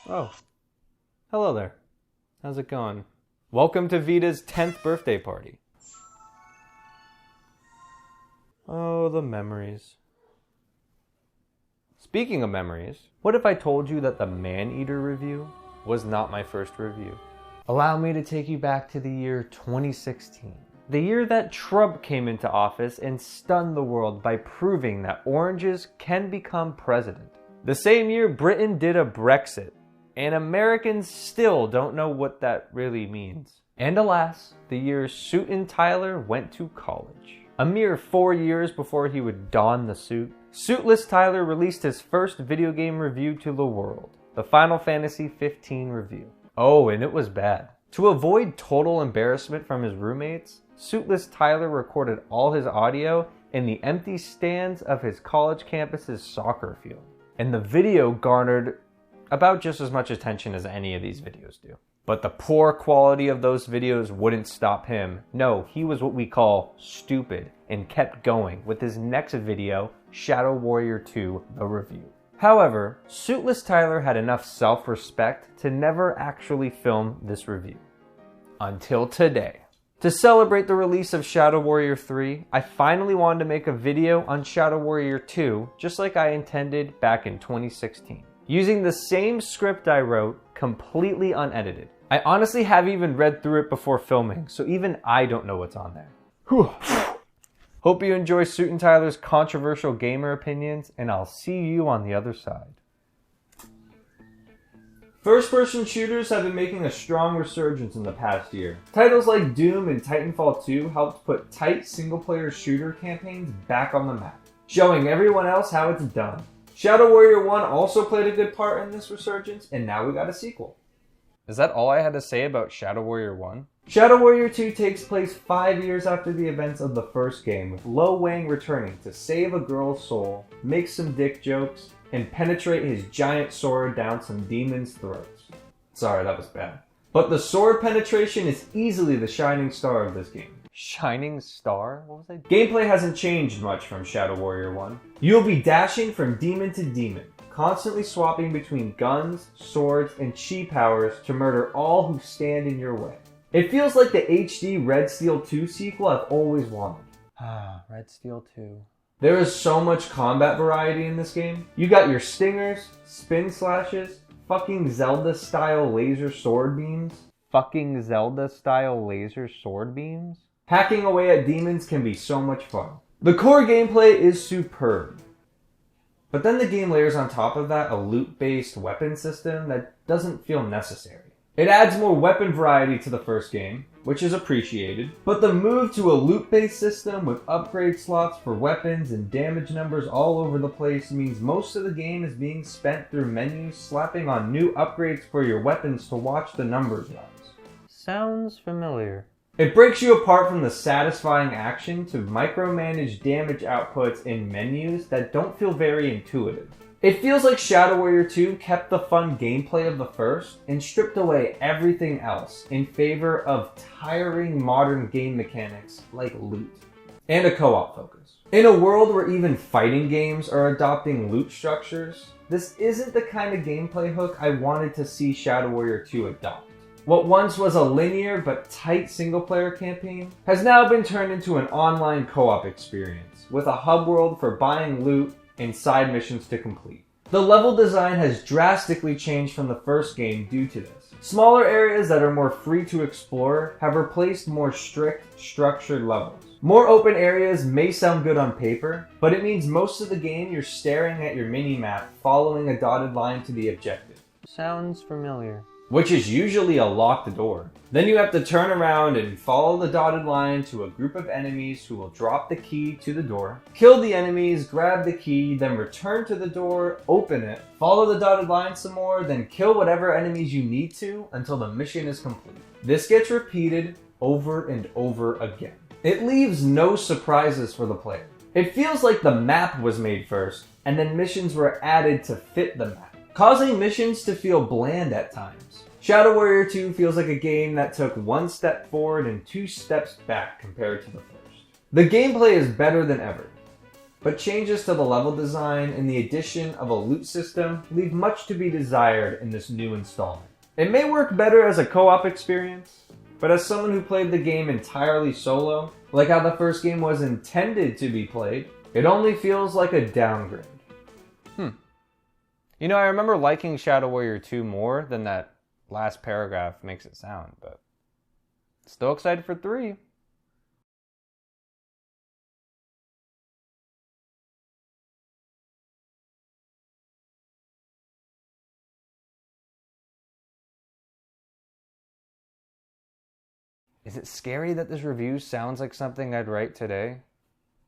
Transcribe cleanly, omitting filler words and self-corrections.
Oh, hello there. How's it going? Welcome to Vita's 10th birthday party. Oh, the memories. Speaking of memories, what if I told you that the Man-Eater review was not my first review? Allow me to take you back to the year 2016. The year that Trump came into office and stunned the world by proving that oranges can become president. The same year Britain did a Brexit, and Americans still don't know what that really means. And alas, the year Suitin' Tyler went to college. A mere 4 years before he would don the suit, Suitless Tyler released his first video game review to the world, the Final Fantasy XV review. Oh, and it was bad. To avoid total embarrassment from his roommates, Suitless Tyler recorded all his audio in the empty stands of his college campus's soccer field. And the video garnered about just as much attention as any of these videos do. But the poor quality of those videos wouldn't stop him. No, he was what we call stupid and kept going with his next video, Shadow Warrior 2, the review. However, Suitless Tyler had enough self-respect to never actually film this review. Until today. To celebrate the release of Shadow Warrior 3, I finally wanted to make a video on Shadow Warrior 2, just like I intended back in 2016. Using the same script I wrote, completely unedited. I honestly haven't even read through it before filming, so even I don't know what's on there. Whew. Hope you enjoy Suitin' Tyler's controversial gamer opinions, and I'll see you on the other side. First-person shooters have been making a strong resurgence in the past year. Titles like Doom and Titanfall 2 helped put tight single-player shooter campaigns back on the map, showing everyone else how it's done. Shadow Warrior 1 also played a good part in this resurgence, and now we got a sequel. Is that all I had to say about Shadow Warrior 1? Shadow Warrior 2 takes place 5 years after the events of the first game, with Lo Wang returning to save a girl's soul, make some dick jokes, and penetrate his giant sword down some demons' throats. Sorry, that was bad. But the sword penetration is easily the shining star of this game. Shining star? What was that? Gameplay hasn't changed much from Shadow Warrior 1. You'll be dashing from demon to demon, constantly swapping between guns, swords, and chi powers to murder all who stand in your way. It feels like the HD Red Steel 2 sequel I've always wanted. Red Steel 2. There is so much combat variety in this game. You got your stingers, spin slashes, fucking Zelda-style laser sword beams. Fucking Zelda-style laser sword beams? Hacking away at demons can be so much fun. The core gameplay is superb. But then the game layers on top of that a loot-based weapon system that doesn't feel necessary. It adds more weapon variety to the first game, which is appreciated, but the move to a loot-based system with upgrade slots for weapons and damage numbers all over the place means most of the game is being spent through menus slapping on new upgrades for your weapons to watch the numbers rise. Sounds familiar. It breaks you apart from the satisfying action to micromanage damage outputs in menus that don't feel very intuitive. It feels like Shadow Warrior 2 kept the fun gameplay of the first and stripped away everything else in favor of tiring modern game mechanics like loot and a co-op focus. In a world where even fighting games are adopting loot structures, this isn't the kind of gameplay hook I wanted to see Shadow Warrior 2 adopt. What once was a linear but tight single-player campaign has now been turned into an online co-op experience with a hub world for buying loot and side missions to complete. The level design has drastically changed from the first game due to this. Smaller areas that are more free to explore have replaced more strict, structured levels. More open areas may sound good on paper, but it means most of the game you're staring at your mini-map following a dotted line to the objective. Sounds familiar. Which is usually a locked door. Then you have to turn around and follow the dotted line to a group of enemies who will drop the key to the door, kill the enemies, grab the key, then return to the door, open it, follow the dotted line some more, then kill whatever enemies you need to until the mission is complete. This gets repeated over and over again. It leaves no surprises for the player. It feels like the map was made first, and then missions were added to fit the map, causing missions to feel bland at times. Shadow Warrior 2 feels like a game that took 1 step forward and 2 steps back compared to the first. The gameplay is better than ever. but changes to the level design and the addition of a loot system leave much to be desired in this new installment. It may work better as a co-op experience, but as someone who played the game entirely solo, like how the first game was intended to be played, it only feels like a downgrade. You know, I remember liking Shadow Warrior 2 more than that last paragraph makes it sound, but still excited for 3. Is it scary that this review sounds like something I'd write today?